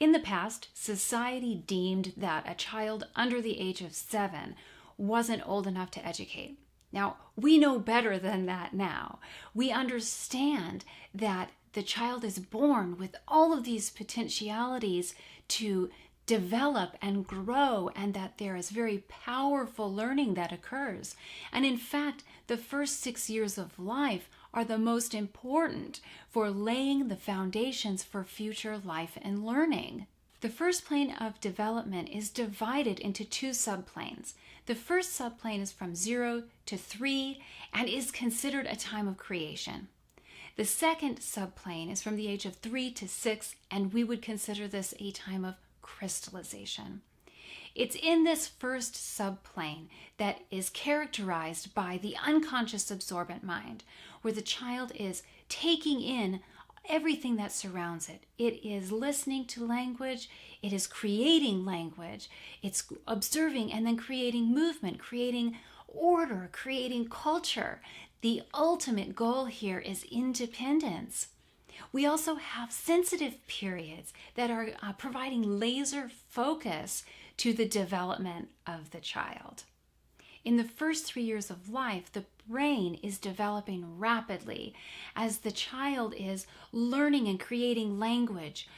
In the past, society deemed that a child under the age of 7 wasn't old enough to educate. Now, we know better than that now. We understand that the child is born with all of these potentialities to develop and grow, and that there is very powerful learning that occurs. And in fact, the first 6 years of life are the most important for laying the foundations for future life and learning. The first plane of development is divided into 2 subplanes. The first subplane is from 0 to 3 and is considered a time of creation. The second subplane is from the age of 3 to 6, and we would consider this a time of crystallization. It's in this first subplane that is characterized by the unconscious absorbent mind, where the child is taking in everything that surrounds it. It is listening to language, it is creating language, it's observing and then creating movement, creating order, creating culture. The ultimate goal here is independence. We also have sensitive periods that are providing laser focus to the development of the child. In the first 3 years of life, the brain is developing rapidly as the child is learning and creating language,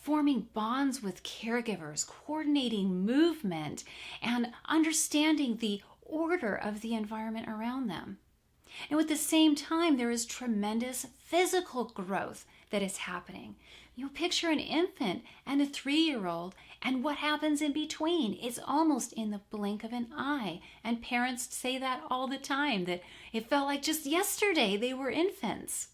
forming bonds with caregivers, coordinating movement, and understanding the order of the environment around them. And at the same time, there is tremendous physical growth that is happening. You picture an infant and a 3-year-old, and what happens in between. It's almost in the blink of an eye. And parents say that all the time, that it felt like just yesterday they were infants.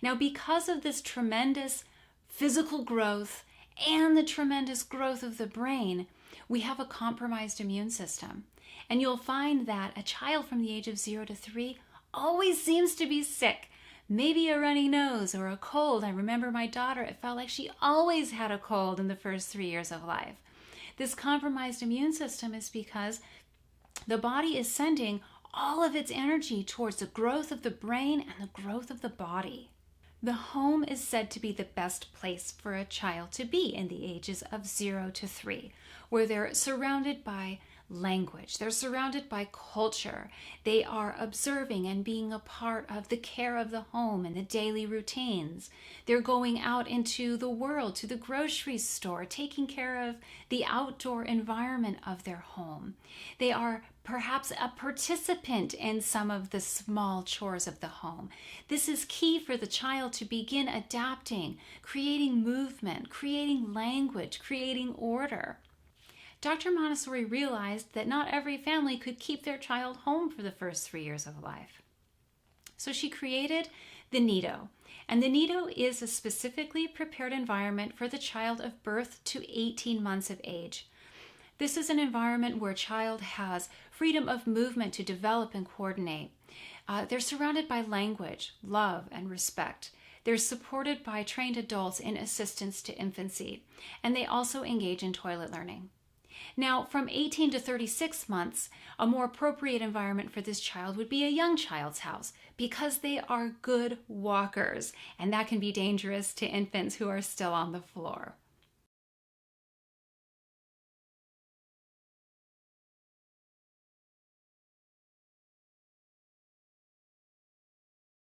Now, because of this tremendous physical growth and the tremendous growth of the brain, we have a compromised immune system. And you'll find that a child from the age of 0 to 3 always seems to be sick. Maybe a runny nose or a cold. I remember my daughter, it felt like she always had a cold in the first 3 years of life. This compromised immune system is because the body is sending all of its energy towards the growth of the brain and the growth of the body. The home is said to be the best place for a child to be in the ages of 0 to 3, where they're surrounded by language, they're surrounded by culture, they are observing and being a part of the care of the home and the daily routines. They're going out into the world, to the grocery store, taking care of the outdoor environment of their home. They are perhaps a participant in some of the small chores of the home. This is key for the child to begin adapting, creating movement, creating language, creating order. Dr. Montessori realized that not every family could keep their child home for the first 3 years of life. So she created the Nido. And the Nido is a specifically prepared environment for the child of birth to 18 months of age. This is an environment where a child has freedom of movement to develop and coordinate. They're surrounded by language, love, and respect. They're supported by trained adults in assistance to infancy, and they also engage in toilet learning. Now, from 18 to 36 months, a more appropriate environment for this child would be a young child's house because they are good walkers, and that can be dangerous to infants who are still on the floor.